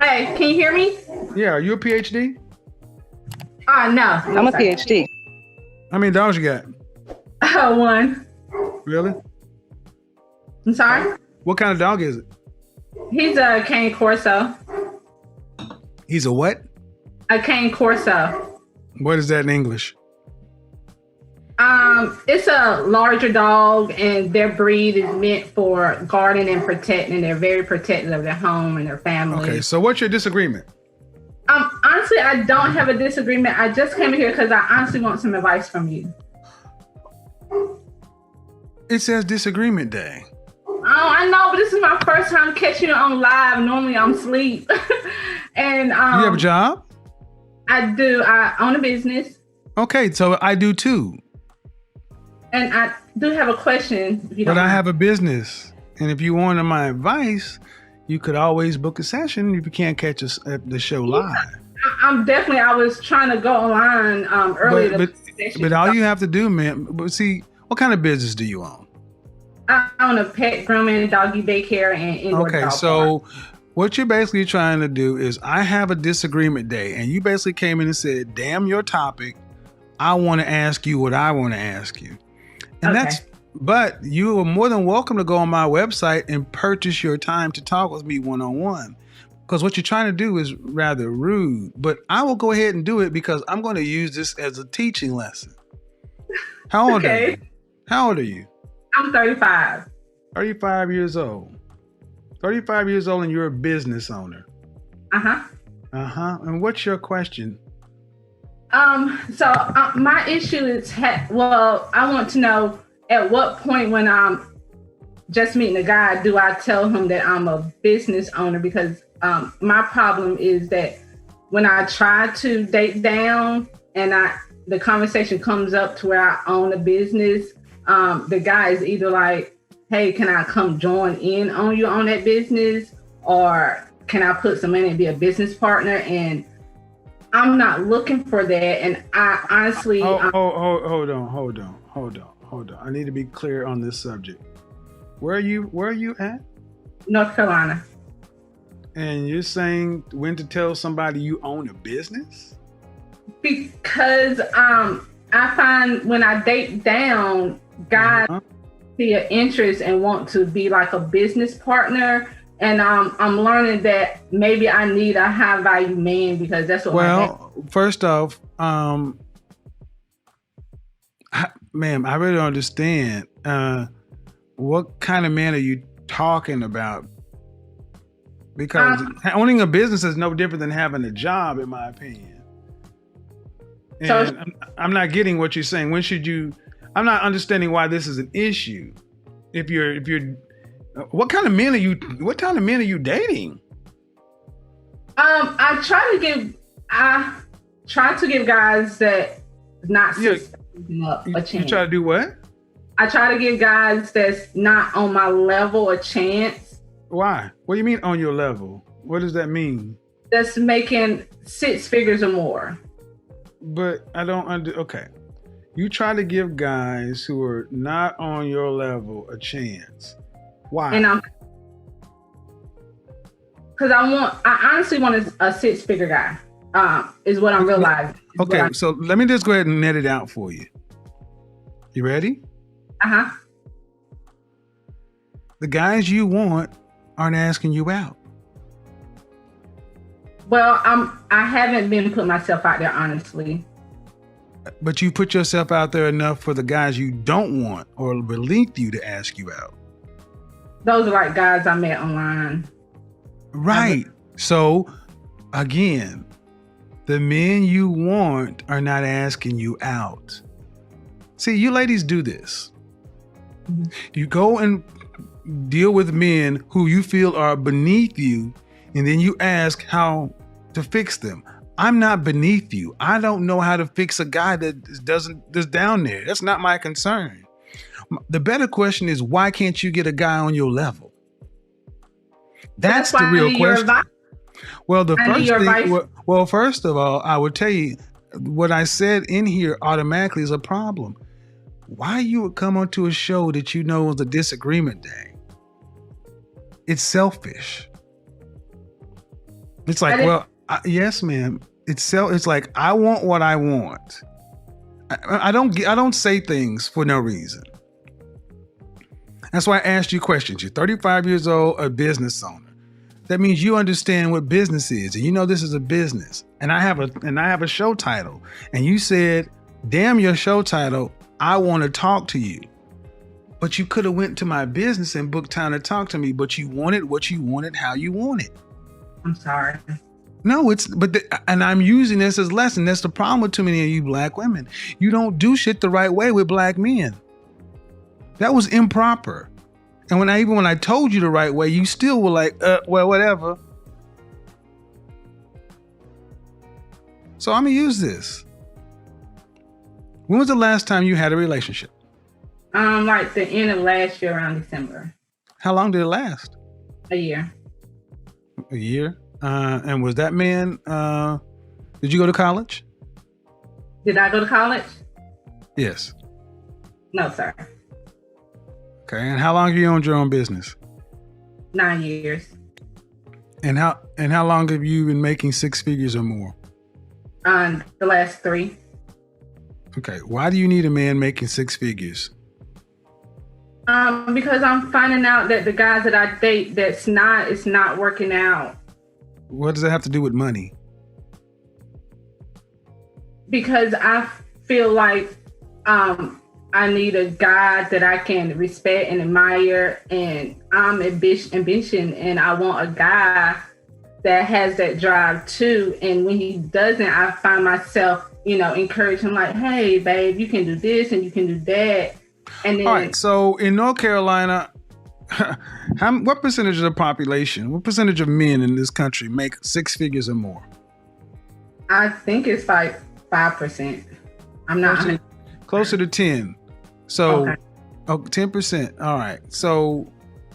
Hey, can you hear me? Yeah, are you a PhD? No, I'm a PhD. How many dogs you got? One. Really? I'm sorry. What kind of dog is it? He's a cane corso. He's a what? A cane corso. What is that in English? It's a larger dog, and their breed is meant for guarding and protecting. They're very protective of their home and their family. Okay, so what's your disagreement? Honestly, I don't have a disagreement. I just came here because I honestly want some advice from you. It says disagreement day. Oh, I know, but this is my first time catching it on live. Normally, I'm asleep. And You have a job? I do. I own a business. Okay, so I do too. And I do have a question. If you But don't I mind. have a business. And if you wanted my advice, you could always book a session if you can't catch us at the show live. I'm definitely. I was trying to go online earlier. But all you have to do, man, but see, what kind of business do you own? I own a pet grooming, doggy daycare, and indoor Okay, dog so park. what you're basically trying to do is I have a disagreement day, and you basically came in and said, damn your topic. I want to ask you what I want to ask you. And Okay. but you are more than welcome to go on my website and purchase your time to talk with me one-on-one. Because what you're trying to do is rather rude, but I will go ahead and do it because I'm going to use this as a teaching lesson. How old are you? Okay. How old are you? I'm 35. 35 years old. 35 years old and you're a business owner. And what's your question? So my issue is, I want to know at what point when I'm just meeting a guy, do I tell him that I'm a business owner? Because my problem is that when I try to date down and the conversation comes up to where I own a business, the guy is either like, hey, can I come join in on you on that business? Or can I put some money and be a business partner? And I'm not looking for that. And I honestly, Hold on. I need to be clear on this subject. Where are you at? North Carolina. And you're saying when to tell somebody you own a business? Because I find when I date down, guys see an interest and want to be like a business partner. And I'm learning that maybe I need a high value man because that's what first off, ma'am, I really don't understand. What kind of man are you talking about? Because owning a business is no different than having a job, in my opinion. And so I'm not getting what you're saying. I'm not understanding why this is an issue. What kind of men are you dating? I try to give guys that not up a chance. You try to do what? I try to give guys that's not on my level a chance. Why? What do you mean on your level? What does that mean? That's making 6 figures or more. But I don't okay. You try to give guys who are not on your level a chance. Why? And because I honestly want a 6-figure guy. Is what I'm realizing. Okay, so let me just go ahead and net it out for you. You ready? The guys you want aren't asking you out. Well, I haven't been putting myself out there, honestly. But you put yourself out there enough for the guys you don't want or beneath you to ask you out. Those are like guys I met online. Right. So, again, the men you want are not asking you out. See, you ladies do this. Mm-hmm. You go and deal with men who you feel are beneath you, and then you ask how to fix them. I'm not beneath you. I don't know how to fix a guy that's down there. That's not my concern. The better question is, why can't you get a guy on your level? That's the real question. Well, first of all, I would tell you what I said in here automatically is a problem. Why you would come onto a show that you know is a disagreement day? It's selfish. It's like, yes, ma'am. It's like, I want what I want. I don't say things for no reason. That's why I asked you questions. You're 35 years old, a business owner. That means you understand what business is, and you know this is a business. And I have a show title. And you said, "Damn your show title, I want to talk to you." But you could have went to my business and booked time to talk to me, but you wanted what you wanted, how you wanted. I'm sorry. No, and I'm using this as a lesson. That's the problem with too many of you black women. You don't do shit the right way with black men. That was improper. And when I told you the right way, you still were like, well, whatever. So I'm gonna use this. When was the last time you had a relationship? Like the end of last year around December. How long did it last? A year. A year? And was that man, did you go to college? Did I go to college? Yes. No, sir. Okay. And how long have you owned your own business? 9 years. And how long have you been making six figures or more? The last 3. Okay. Why do you need a man making six figures? Because I'm finding out that the guys that I date, it's not working out. What does that have to do with money? Because I feel like I need a guy that I can respect and admire, and I'm ambition, and I want a guy that has that drive too. And when he doesn't, I find myself, encourage him like, "Hey, babe, you can do this and you can do that." And then, all right. So in North Carolina, what percentage of the population, what percentage of men in this country make six figures or more? I think it's like 5%. I'm not closer to 10. So, okay. 10%. All right. So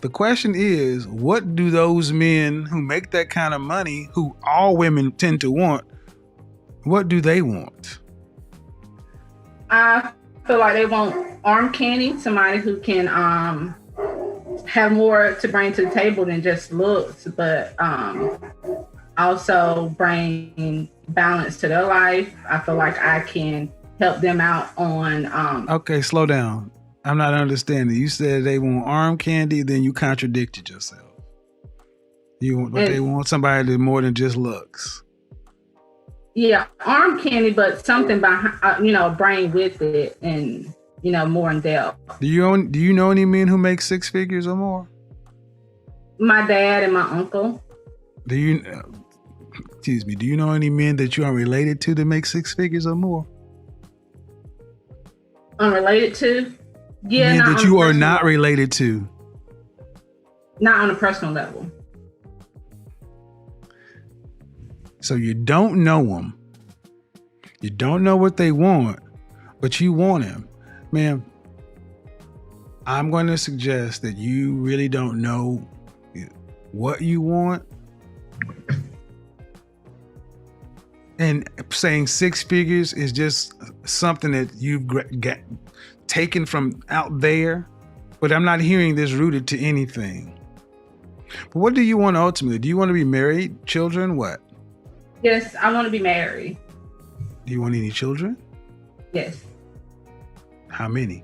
the question is, what do those men who make that kind of money, who all women tend to want, what do they want? I feel like they want arm candy, somebody who can have more to bring to the table than just looks, but also bring balance to their life. I feel like I can help them out on Okay, slow down. I'm not understanding. You said they want arm candy, then you contradicted yourself. They want somebody that more than just looks. Yeah, arm candy, but something behind, brain with it, and more in depth. Do you know any men who make six figures or more? My dad and my uncle. Do you know any men that you are related to that make six figures or more? Unrelated to? Yeah, men that you are not related to. Not on a personal level. So you don't know them. You don't know what they want, but you want them. Ma'am, I'm going to suggest that you really don't know what you want. And saying six figures is just something that you've got taken from out there. But I'm not hearing this rooted to anything. But what do you want ultimately? Do you want to be married, children, what? Yes, I want to be married. Do you want any children? Yes. How many?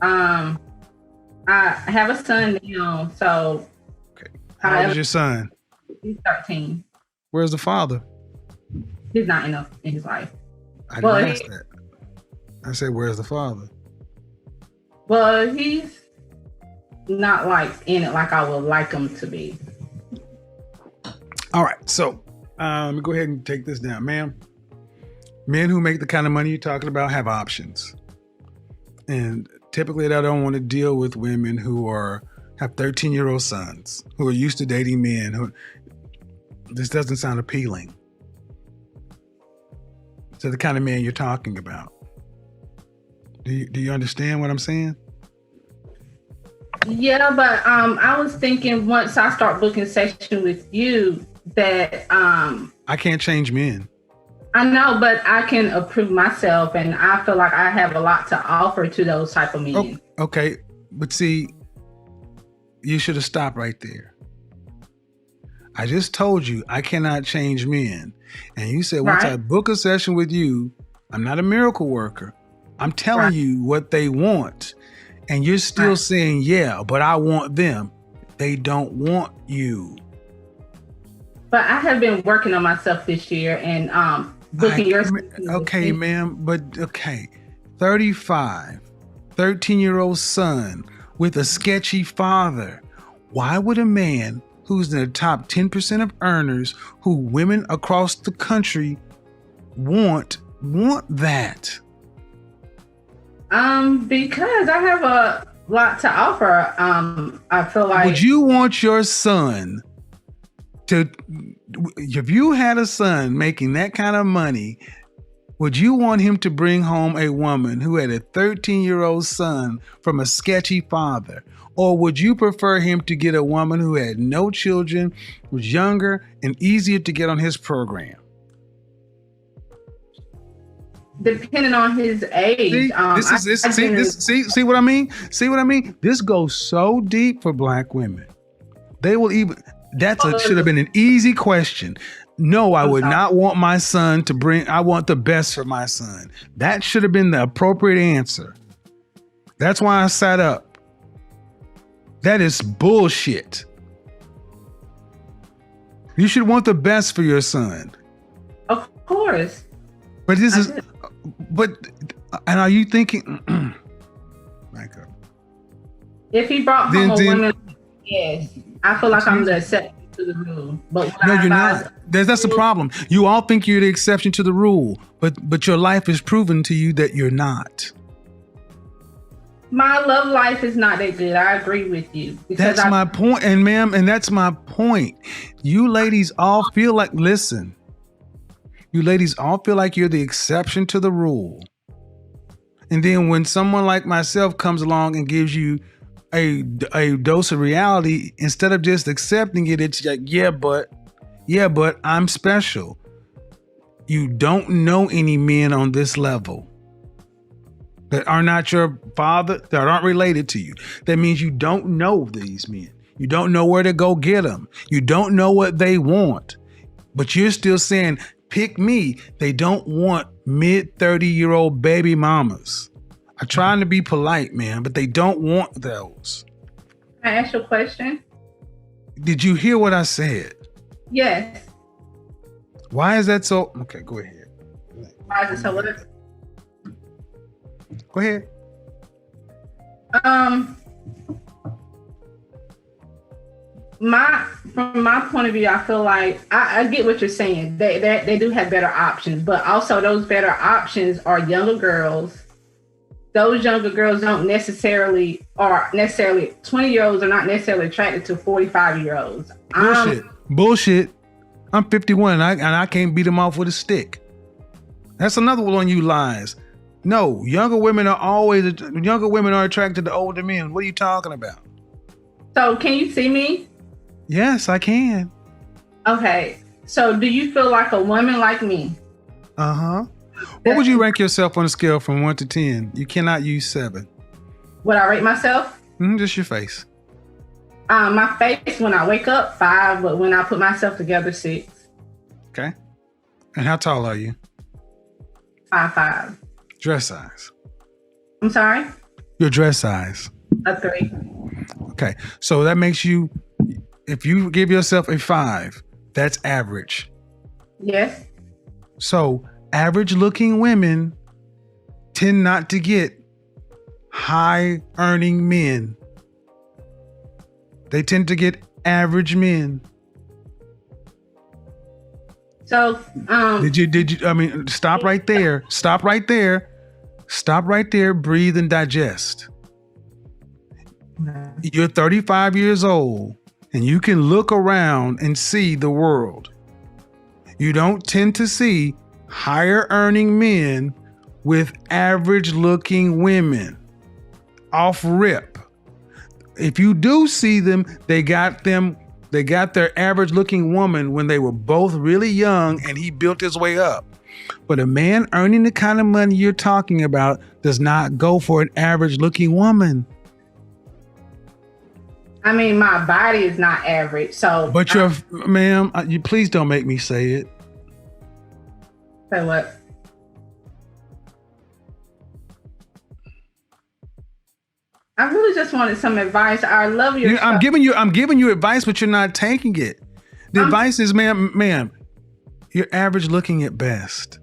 I have a son now, so. Okay. How old is your son? He's 13. Where's the father? He's not in his life. I didn't ask that. I said, where's the father? Well, he's not like in it like I would like him to be. All right, so let me go ahead and take this down, ma'am. Men who make the kind of money you're talking about have options. And typically they don't want to deal with women who have 13-year-old sons who are used to dating men. This doesn't sound appealing to the kind of man you're talking about. Do you understand what I'm saying? Yeah, but I was thinking once I start booking session with you that I can't change men. I know, but I can approve myself, and I feel like I have a lot to offer to those type of men. Oh, okay, but see, you should have stopped right there. I just told you I cannot change men. And you said, once I Right. book a session with you, I'm not a miracle worker. I'm telling Right. you what they want. And you're still Right. saying, yeah, but I want them. They don't want you. But I have been working on myself this year and booking your Okay, ma'am, but okay. 35, 13-year-old son with a sketchy father. Why would a man who's in the top 10% of earners, who women across the country want that? Because I have a lot to offer. I feel like, Would you want your son to, if you had a son making that kind of money, would you want him to bring home a woman who had a 13-year-old son from a sketchy father? Or would you prefer him to get a woman who had no children, was younger, and easier to get on his program? depending on his age. See what I mean? See what I mean? This goes so deep for Black women. They will even, should have been an easy question. No, I would not want my son to bring, I want the best for my son. That should have been the appropriate answer. That's why I sat up. That is bullshit. You should want the best for your son. Of course. But and are you thinking, Micah, if he brought home a woman, yes, I feel like I'm the exception to the rule. But no, you're not. That's the problem. You all think you're the exception to the rule, but your life is proven to you that you're not. My love life is not that good. I agree with you. That's my point, and ma'am, and that's my point. You ladies all feel like, listen, you ladies all feel like you're the exception to the rule. And then when someone like myself comes along and gives you a dose of reality, instead of just accepting it, it's like, yeah, but I'm special. You don't know any men on this level that are not your father, that aren't related to you. That means you don't know these men. You don't know where to go get them. You don't know what they want. But you're still saying, pick me. They don't want mid-30-year-old baby mamas. I'm trying to be polite, man, but they don't want those. Can I ask you a question? Did you hear what I said? Yes. Why is that so? Okay, go ahead. Why is it so what? Go ahead. From my point of view, I feel like I get what you're saying. They do have better options, but also those better options are younger girls. Those younger girls don't necessarily 20-year-olds are not necessarily attracted to 45-year-olds. Bullshit. I'm 51 and I can't beat them off with a stick. That's another one on you lies. No, younger women are attracted to older men. What are you talking about? So can you see me? Yes, I can. Okay. So do you feel like a woman like me? Uh-huh. What would you rank yourself on a scale from 1 to 10? You cannot use 7. Would I rate myself? Just your face. My face when I wake up, 5, but when I put myself together, 6. Okay. And how tall are you? 5'5". Dress size. I'm sorry? Your dress size. A 3. Okay. So that makes you, if you give yourself a 5, that's average. Yes. So average looking women tend not to get high earning men. They tend to get average men. So, did you, I mean, stop right there. Stop right there. Stop right there. Breathe and digest. You're 35 years old and you can look around and see the world. You don't tend to see higher earning men with average looking women off rip. If you do see them, they got their average looking woman when they were both really young and he built his way up. But a man earning the kind of money you're talking about does not go for an average looking woman. I mean, my body is not average. So, But ma'am, you please don't make me say it. Say what? I really just wanted some advice. I love your. I'm giving you advice, but you're not taking it. The advice is, ma'am, you're average looking at best.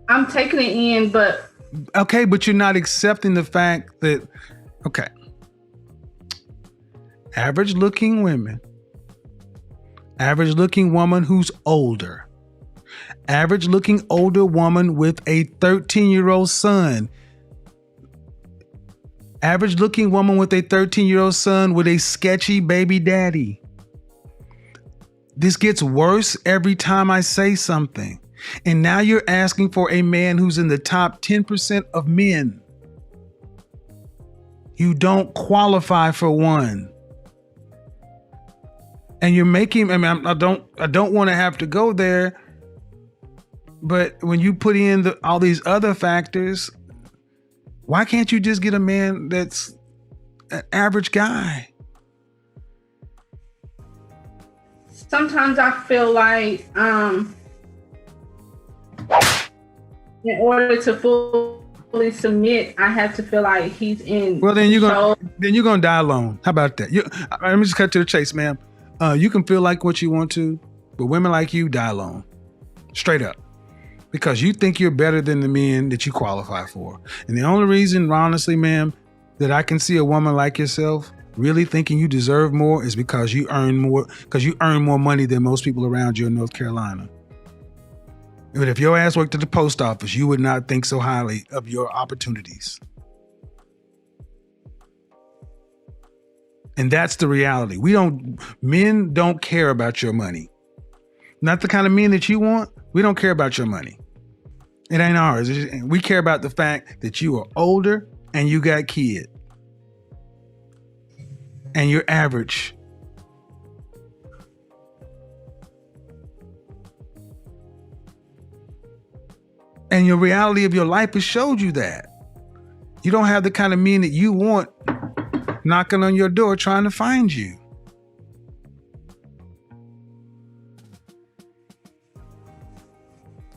I'm taking it in, but okay, but you're not accepting the fact that average looking women, average looking woman who's older, average looking older woman with a 13-year-old son. Average looking woman with a 13-year-old son with a sketchy baby daddy. This gets worse every time I say something. And now you're asking for a man who's in the top 10% of men. You don't qualify for one. And you're making, I don't want to have to go there. But when you put in all these other factors, why can't you just get a man that's an average guy? Sometimes I feel like in order to fully submit, I have to feel like he's in. Well, then you're gonna die alone. How about that? Let me just cut to the chase, ma'am. You can feel like what you want to, but women like you die alone, straight up. Because you think you're better than the men that you qualify for. And the only reason, honestly, ma'am, that I can see a woman like yourself really thinking you deserve more is because you earn more money than most people around you in North Carolina. But if your ass worked at the post office, you would not think so highly of your opportunities. And that's the reality. Men don't care about your money. Not the kind of men that you want. We don't care about your money. It ain't ours. We care about the fact that you are older and you got kids. And you're average. And your reality of your life has showed you that. You don't have the kind of men that you want knocking on your door trying to find you.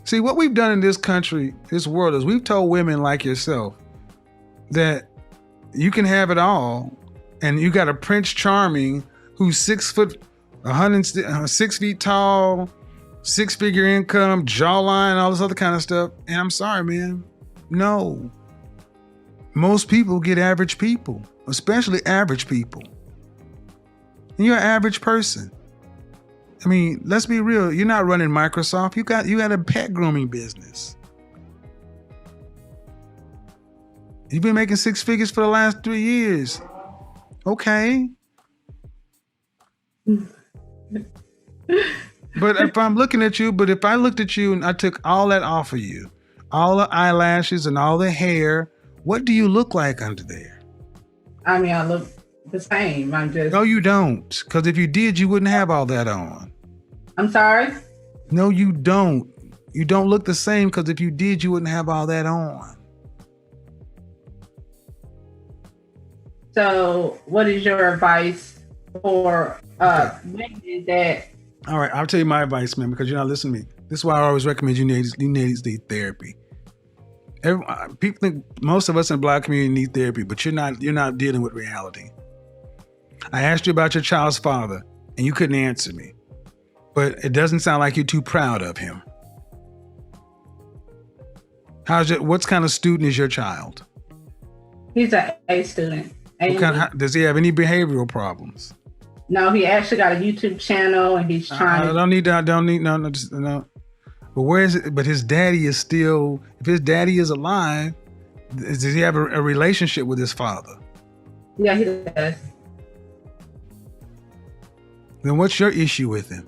See, what we've done in this country, this world, is we've told women like yourself that you can have it all, and you got a Prince Charming who's 6 feet tall, 6-figure income, jawline, all this other kind of stuff. And I'm sorry, man. No. Most people get average people, especially average people. And you're an average person. I mean, let's be real. You're not running Microsoft. You got a pet grooming business. You've been making 6 figures for the last 3 years. Okay. But if I looked at you and I took all that off of you, all the eyelashes and all the hair, what do you look like under there? I mean, I look the same. No, you don't. Because if you did, you wouldn't have all that on. I'm sorry? No, you don't. You don't look the same because if you did, you wouldn't have all that on. So what is your advice for women that... All right, I'll tell you my advice, man, because you're not listening to me. This is why I always recommend you need therapy. People think most of us in the Black community need therapy, but you're not dealing with reality. I asked you about your child's father, and you couldn't answer me. But it doesn't sound like you're too proud of him. What kind of student is your child? He's an A student. Does he have any behavioral problems? No, he actually got a YouTube channel, and he's trying. I don't need no. But where is it? But his daddy is still. If his daddy is alive, does he have a relationship with his father? Yeah, he does. Then what's your issue with him?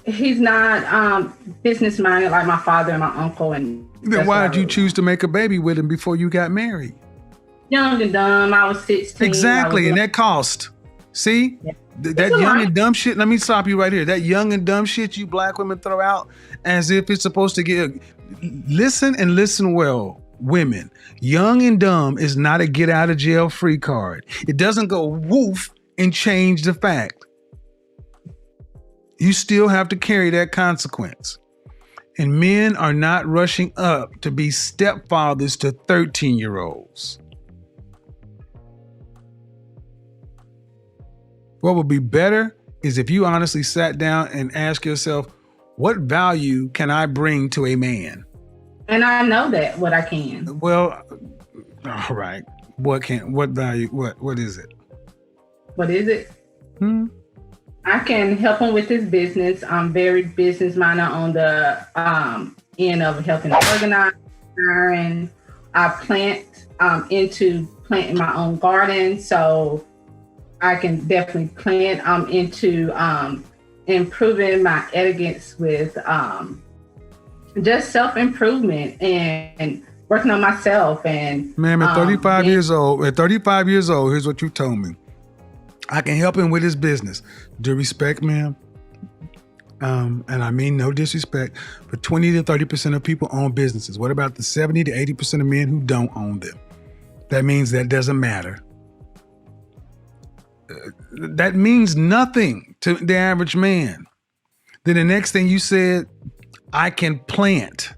He's not business minded like my father and my uncle. And then why did you choose to make a baby with him before you got married? Young and dumb. I was 16. Exactly, and that cost. See? Yeah. That young and dumb shit, let me stop you right here. That young and dumb shit you Black women throw out as if it's supposed to get... Listen and listen well. women, young and dumb is not a get out of jail free card. It doesn't go woof and change the fact. You still have to carry that consequence. And men are not rushing up to be stepfathers to 13-year-olds. What would be better is if you honestly sat down and asked yourself, what value can I bring to a man? And I know that what I can. Well, all right. What value? What is it? What is it? I can help him with his business. I'm very business minded on the end of helping organize. And I plant into planting my own garden, so I can definitely plant into improving my etiquettes with just self-improvement and working on myself. And ma'am, at 35 years old, here's what you told me. I can help him with his business. Due respect, ma'am. And I mean no disrespect, but 20 to 30% of people own businesses. What about the 70 to 80% of men who don't own them? That means that doesn't matter. That means nothing to the average man. Then the next thing you said, I can plant.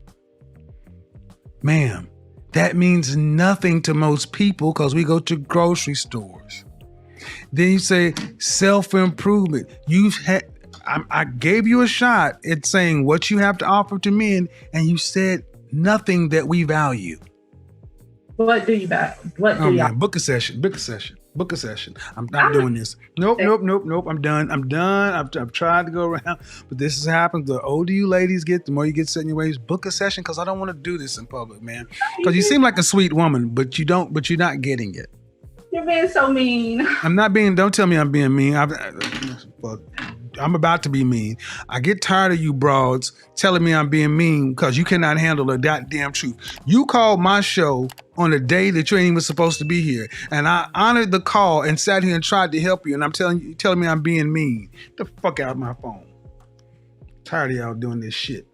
Ma'am, that means nothing to most people because we go to grocery stores. Then you say self-improvement. I gave you a shot at saying what you have to offer to men, and you said nothing that we value. What do you value? What do you? Book a session. I'm not doing this. Nope. I'm done. I've tried to go around, but this has happened. The older you ladies get, the more you get set in your ways. Book a session because I don't want to do this in public, man. Because you seem like a sweet woman, but you're not getting it. You're being so mean. I'm not being. Don't tell me I'm being mean. I'm about to be mean. I get tired of you broads telling me I'm being mean because you cannot handle the goddamn truth. You called my show on a day that you ain't even supposed to be here, and I honored the call and sat here and tried to help you, and I'm telling me I'm being mean. Get the fuck out of my phone. Tired of y'all doing this shit.